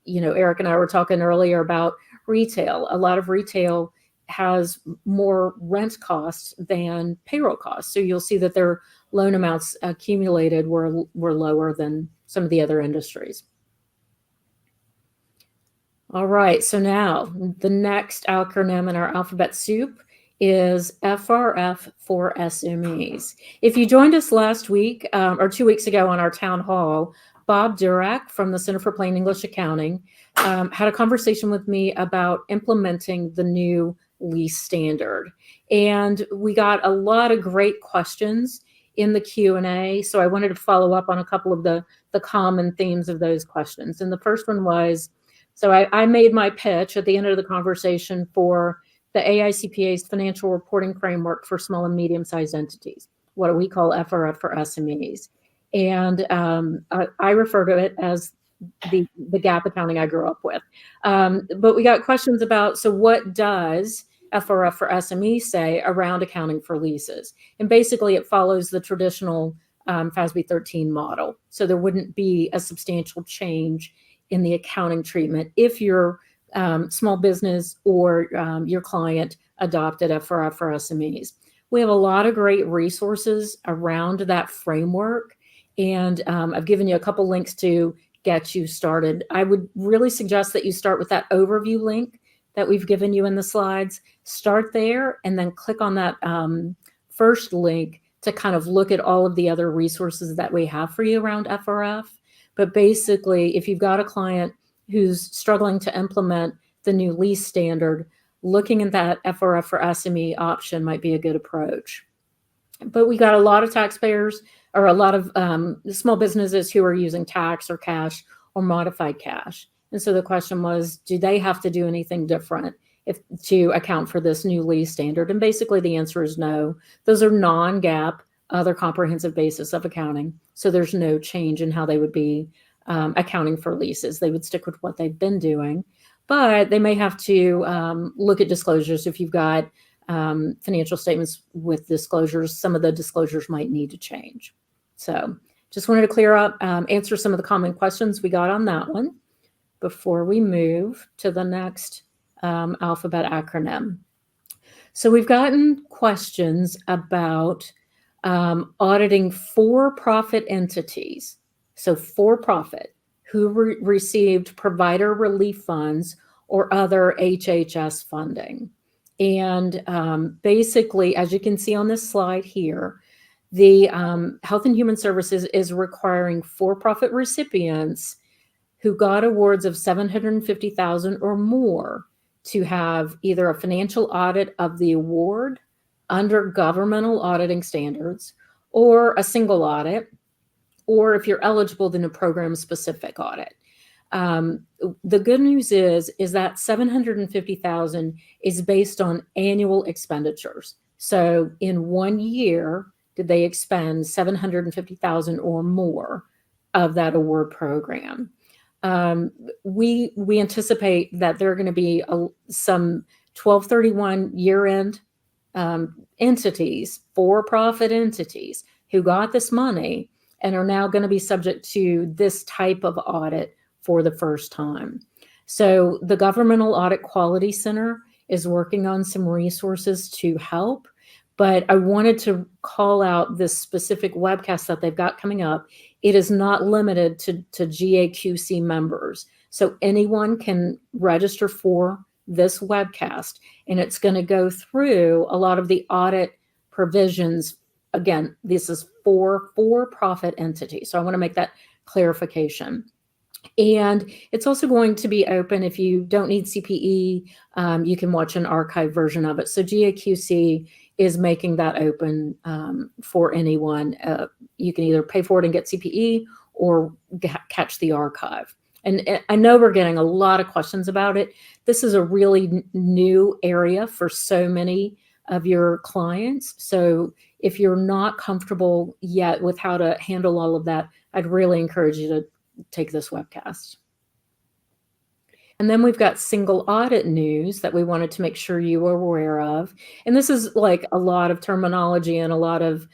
Eric and I were talking earlier about retail. A lot of retail has more rent costs than payroll costs. So you'll see that their loan amounts accumulated were lower than some of the other industries. All right, so now the next acronym in our alphabet soup is FRF for SMEs. If you joined us last week or 2 weeks ago on our town hall, Bob Durack from the Center for Plain English Accounting had a conversation with me about implementing the new lease standard. And we got a lot of great questions in the Q&A. So I wanted to follow up on a couple of the common themes of those questions. And the first one was, so I made my pitch at the end of the conversation for the AICPA's financial reporting framework for small and medium-sized entities, what we call FRF for SMEs. And I refer to it as the GAAP accounting I grew up with. But we got questions about, so what does FRF for SMEs say around accounting for leases? And basically it follows the traditional FASB 13 model. So there wouldn't be a substantial change in the accounting treatment if your small business or your client adopted FRF for SMEs. We have a lot of great resources around that framework. And I've given you a couple links to get you started. I would really suggest that you start with that overview link that we've given you in the slides. Start there and then click on that first link to kind of look at all of the other resources that we have for you around FRF. But basically, if you've got a client who's struggling to implement the new lease standard, looking at that FRF for SME option might be a good approach. But we got a lot of taxpayers or a lot of small businesses who are using tax or cash or modified cash. And so the question was, do they have to do anything different to account for this new lease standard? And basically the answer is no. Those are non-GAAP, other comprehensive basis of accounting. So there's no change in how they would be accounting for leases. They would stick with what they've been doing, but they may have to look at disclosures. If you've got financial statements with disclosures, some of the disclosures might need to change. So just wanted to clear up, answer some of the common questions we got on that one before we move to the next alphabet acronym. So we've gotten questions about auditing for-profit entities. So for-profit who received provider relief funds or other HHS funding. And basically, as you can see on this slide here, the Health and Human Services is requiring for-profit recipients who got awards of $750,000 or more to have either a financial audit of the award under governmental auditing standards, or a single audit, or if you're eligible, then a program-specific audit. The good news is that $750,000 is based on annual expenditures. So in 1 year, did they expend $750,000 or more of that award program? We anticipate that there are going to be some 12/31 year-end entities, for-profit entities, who got this money and are now going to be subject to this type of audit for the first time. So the Governmental Audit Quality Center is working on some resources to help, but I wanted to call out this specific webcast that they've got coming up. It is not limited to GAQC members. So anyone can register for this webcast, and it's going to go through a lot of the audit provisions. Again, this is for-profit entities. So I want to make that clarification. And it's also going to be open. If you don't need CPE, you can watch an archived version of it. So GAQC is making that open for anyone. You can either pay for it and get CPE or catch the archive. And I know we're getting a lot of questions about it. This is a really new area for so many of your clients. So if you're not comfortable yet with how to handle all of that, I'd really encourage you to take this webcast. And then we've got single audit news that we wanted to make sure you were aware of. And this is like a lot of terminology and a lot of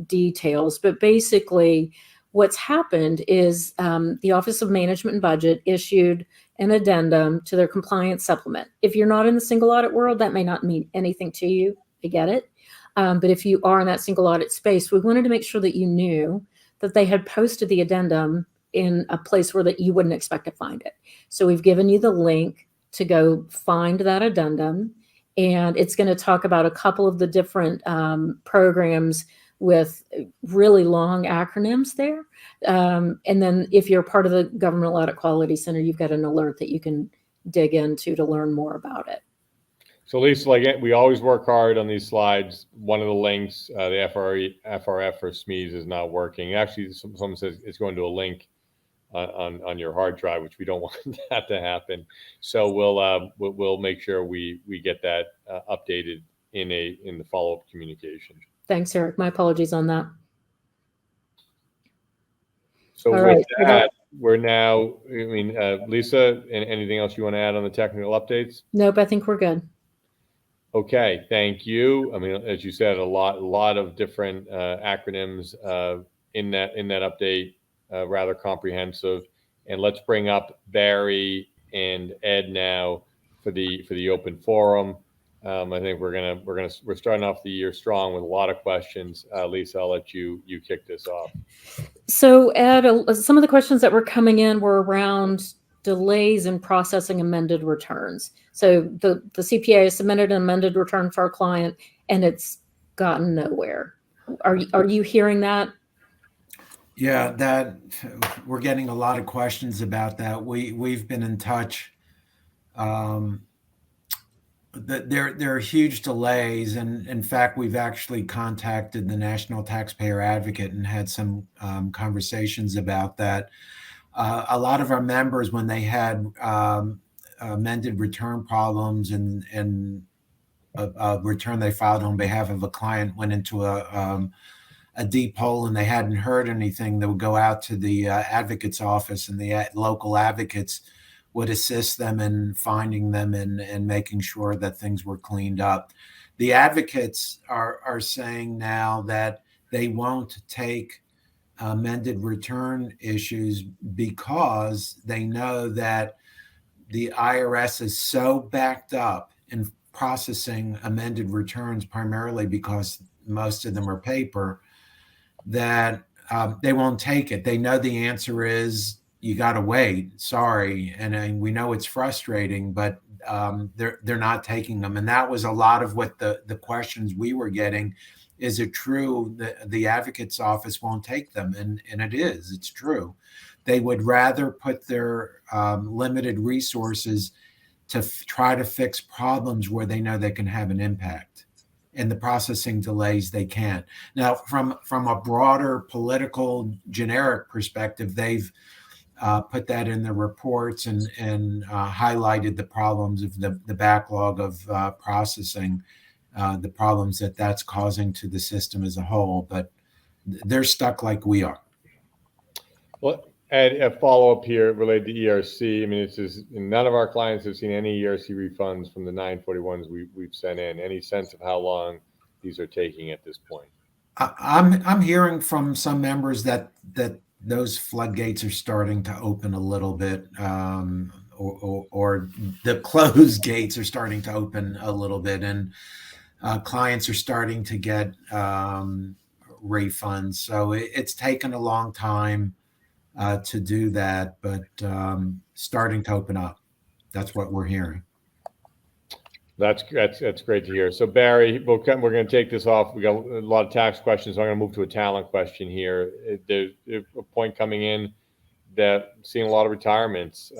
details, but basically what's happened is the Office of Management and Budget issued an addendum to their compliance supplement. If you're not in the single audit world, that may not mean anything to you. I get it. But if you are in that single audit space, we wanted to make sure that you knew that they had posted the addendum in a place where that you wouldn't expect to find it. So we've given you the link to go find that addendum, and it's going to talk about a couple of the different programs with really long acronyms there. And then if you're part of the Governmental Audit Quality Center, you've got an alert that you can dig into to learn more about it. So Lisa, like we always work hard on these slides. One of the links, the FRF for SMEs is not working. Actually, someone says it's going to a link on your hard drive, which we don't want that to happen. So we'll make sure we get that updated in the follow-up communication. Thanks, Eric. My apologies on that. So with that, we're now, Lisa, anything else you want to add on the technical updates? Nope, I think we're good. Okay, thank you. As you said, a lot of different acronyms in that update, rather comprehensive. And let's bring up Barry and Ed now for the open forum. I think we're starting off the year strong with a lot of questions. Lisa, I'll let you kick this off. So, Ed, some of the questions that were coming in were around delays in processing amended returns. So the CPA has submitted an amended return for our client and it's gotten nowhere. Are you hearing that? Yeah, that we're getting a lot of questions about that. We've been in touch. There are huge delays, and in fact, we've actually contacted the National Taxpayer Advocate and had some conversations about that. A lot of our members, when they had amended return problems and a return they filed on behalf of a client went into a deep hole and they hadn't heard anything, they would go out to the advocate's office, and the local advocates would assist them in finding them and making sure that things were cleaned up. The advocates are saying now that they won't take amended return issues because they know that the IRS is so backed up in processing amended returns, primarily because most of them are paper, that they won't take it. They know the answer is you got to wait. Sorry, and we know it's frustrating, but they're not taking them. And that was a lot of what the questions we were getting. Is it true that the advocate's office won't take them? And it is. It's true. They would rather put their limited resources to try to fix problems where they know they can have an impact. And the processing delays, they can't. Now, from a broader political generic perspective, they've put that in their reports and highlighted the problems of the backlog of processing, the problems that's causing to the system as a whole. But they're stuck like we are. Well, and a follow-up here related to ERC. I mean, it's just, none of our clients have seen any ERC refunds from the 941s we've sent in. Any sense of how long these are taking at this point? I'm hearing from some members that those floodgates are starting to open a little bit, or the closed gates are starting to open a little bit, and clients are starting to get refunds. So it's taken a long time to do that, but starting to open up. That's what we're hearing. That's great to hear. So Barry, we're going to take this off. We got a lot of tax questions. So I'm going to move to a talent question here. There's a point coming in that seeing a lot of retirements.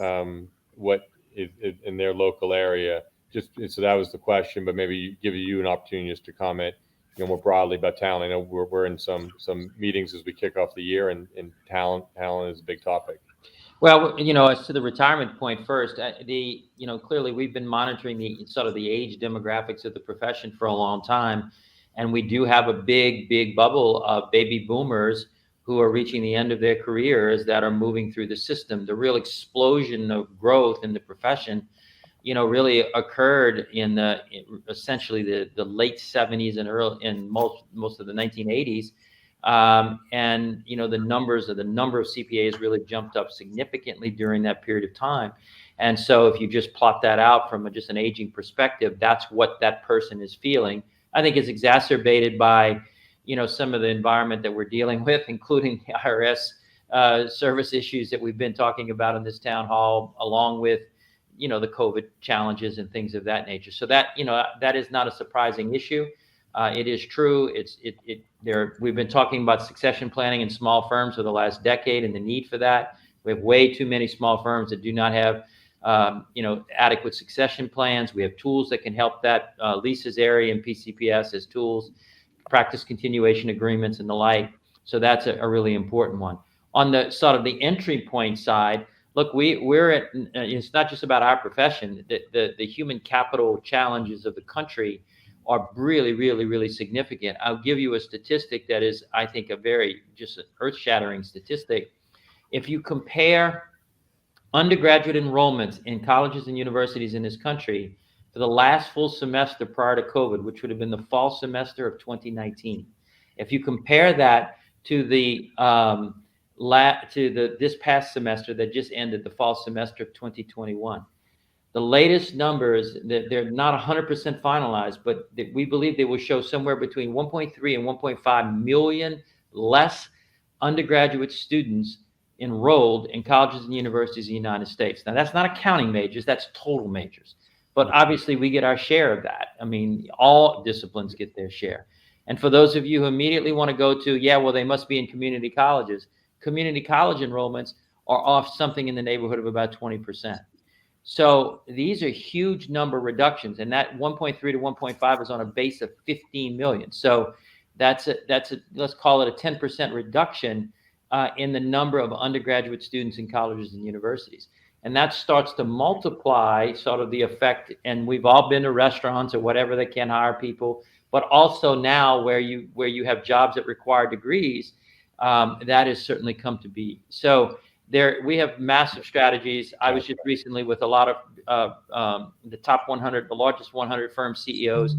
What is in their local area? Just so that was the question, but maybe give you an opportunity just to comment, more broadly about talent. I know we're in some meetings as we kick off the year, and talent is a big topic. Well, as to the retirement point first, clearly we've been monitoring the age demographics of the profession for a long time, and we do have a big bubble of baby boomers who are reaching the end of their careers that are moving through the system. The real explosion of growth in the profession, really occurred in essentially the late 70s and most of the 1980s. And the number of CPAs really jumped up significantly during that period of time. And so if you just plot that out from just an aging perspective, that's what that person is feeling. I think it's exacerbated by, some of the environment that we're dealing with, including the IRS service issues that we've been talking about in this town hall, along with, the COVID challenges and things of that nature. So that, that is not a surprising issue. It is true. We've been talking about succession planning in small firms for the last decade and the need for that. We have way too many small firms that do not have, adequate succession plans. We have tools that can help that. Lisa's area and PCPS has tools, practice continuation agreements and the like. So that's a really important one. On the sort of the entry point side, look, we're at, it's not just about our profession. The human capital challenges of the country are really significant. I'll give you a statistic that is, I think, just an earth-shattering statistic. If you compare undergraduate enrollments in colleges and universities in this country for the last full semester prior to COVID, which would have been the fall semester of 2019, if you compare that to this past semester that just ended, the fall semester of 2021. The latest numbers, they're not 100% finalized, but we believe they will show somewhere between 1.3 and 1.5 million less undergraduate students enrolled in colleges and universities in the United States. Now, that's not accounting majors, that's total majors. But obviously, we get our share of that. I mean, all disciplines get their share. And for those of you who immediately want to go to, yeah, well, they must be in community colleges. Community college enrollments are off something in the neighborhood of about 20%. So these are huge number reductions, and that 1.3 to 1.5 is on a base of 15 million. So that's a let's call it a 10% reduction in the number of undergraduate students in colleges and universities. And that starts to multiply sort of the effect. And we've all been to restaurants or whatever that can hire people, but also now where you have jobs that require degrees, that has certainly come to be. So we have massive strategies. I was just recently with a lot of the top 100, the largest 100 firm CEOs,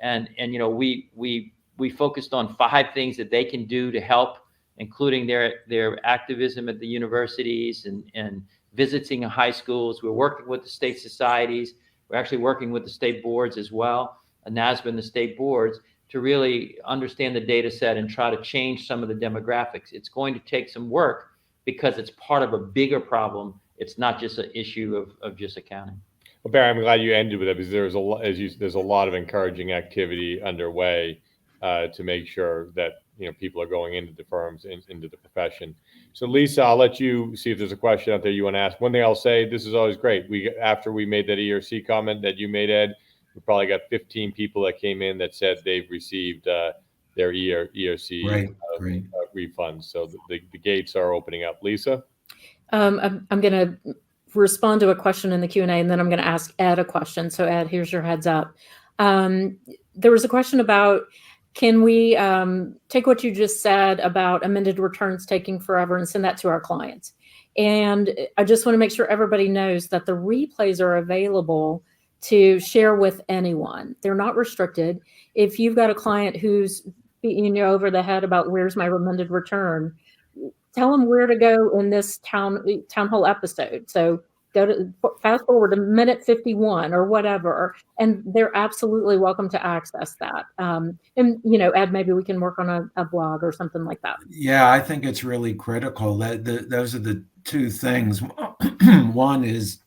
and we focused on 5 things that they can do to help, including their activism at the universities and visiting high schools. We're working with the state societies. We're actually working with the state boards as well, NASBA and the state boards, to really understand the data set and try to change some of the demographics. It's going to take some work because it's part of a bigger problem. It's not just an issue of just accounting. Well, Barry, I'm glad you ended with that, because there's a lot of encouraging activity underway to make sure that people are going into the firms, into the profession. So Lisa, I'll let you see if there's a question out there you want to ask. One thing I'll say, this is always great. After we made that ERC comment that you made, Ed, we probably got 15 people that came in that said they've received their ERC refunds. So the gates are opening up. Lisa? I'm going to respond to a question in the Q&A, and then I'm going to ask Ed a question. So Ed, here's your heads up. There was a question about, can we take what you just said about amended returns taking forever and send that to our clients? And I just want to make sure everybody knows that the replays are available to share with anyone. They're not restricted. If you've got a client who's beating you over the head about where's my amended return, tell them where to go in this town hall episode. So go to fast forward to minute 51 or whatever, and they're absolutely welcome to access that. And Ed, maybe we can work on a blog or something like that. Yeah, I think it's really critical. Those are the 2 things. One is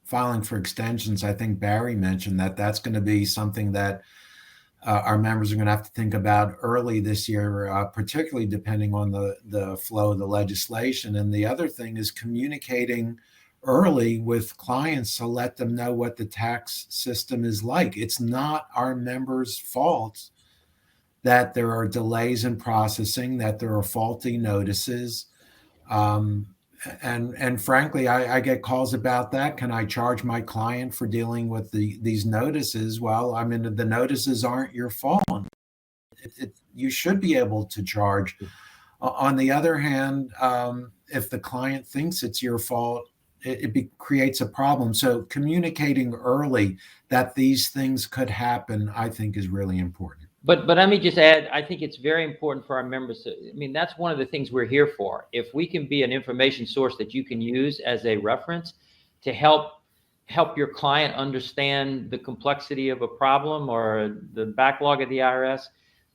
filing for extensions. I think Barry mentioned that's going to be something that our members are going to have to think about early this year, particularly depending on the flow of the legislation. And the other thing is communicating early with clients to let them know what the tax system is like. It's not our members' fault that there are delays in processing, that there are faulty notices. And frankly, I get calls about that. Can I charge my client for dealing with these notices? Well, I mean, the notices aren't your fault. You should be able to charge. On the other hand, if the client thinks it's your fault, it creates a problem. So communicating early that these things could happen, I think, is really important. But let me just add, I think it's very important for our members. That's one of the things we're here for. If we can be an information source that you can use as a reference to help your client understand the complexity of a problem or the backlog of the IRS,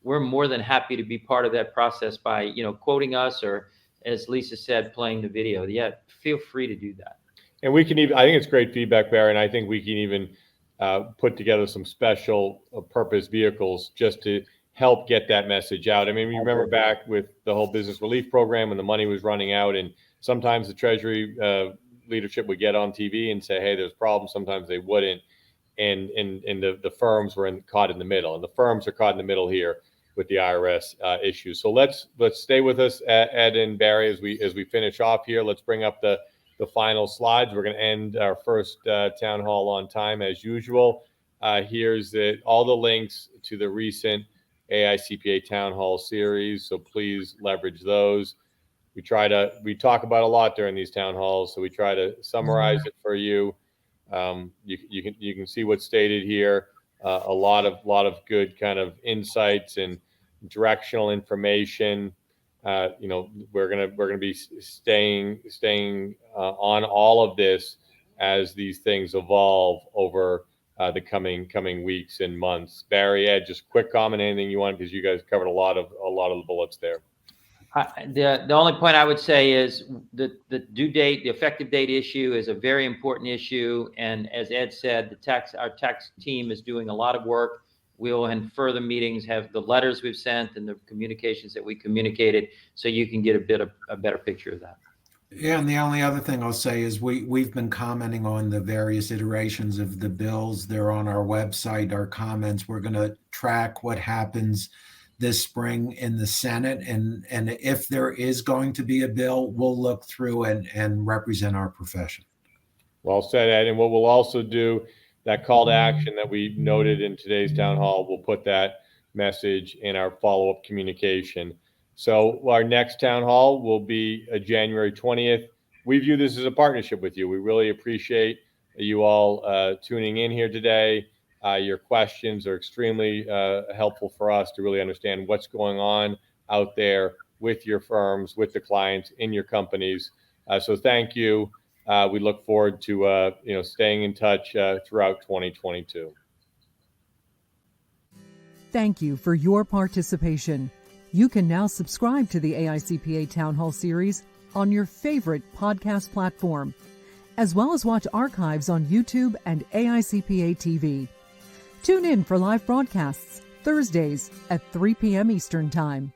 we're more than happy to be part of that process by, quoting us, or as Lisa said, playing the video. Yeah, feel free to do that. And we can even, I think it's great feedback, Barry, and I think we can even put together some special purpose vehicles just to help get that message out. I mean, you remember back with the whole business relief program when the money was running out, and sometimes the Treasury leadership would get on TV and say, hey, there's problems. Sometimes they wouldn't. And the firms were caught in the middle. And the firms are caught in the middle here with the IRS issues. So let's stay with us, Ed and Barry, as we finish off here. Let's bring up the final slides. We're going to end our first town hall on time as usual. Here's all the links to the recent AICPA town hall series. So please leverage those. We talk about a lot during these town halls, so we try to summarize it for you. You can see what's stated here. A lot of good kind of insights and directional information. We're gonna be staying on all of this as these things evolve over the coming weeks and months. Barry, Ed, just quick comment, anything you want, because you guys covered a lot of the bullets there. The only point I would say is the due date, the effective date issue is a very important issue. And as Ed said, our tax team is doing a lot of work. We'll in further meetings have the letters we've sent and the communications that we communicated, so you can get a better picture of that. Yeah, and the only other thing I'll say is we've been commenting on the various iterations of the bills. They're on our website, our comments. We're going to track what happens this spring in the Senate. And if there is going to be a bill, we'll look through and represent our profession. Well said, Ed. And what we'll also do, that call to action that we noted in today's town hall, we'll put that message in our follow-up communication. So our next town hall will be January 20th. We view this as a partnership with you. We really appreciate you all tuning in here today. Your questions are extremely helpful for us to really understand what's going on out there with your firms, with the clients in your companies. So thank you. We look forward to staying in touch throughout 2022. Thank you for your participation. You can now subscribe to the AICPA Town Hall series on your favorite podcast platform, as well as watch archives on YouTube and AICPA TV. Tune in for live broadcasts Thursdays at 3 p.m. Eastern Time.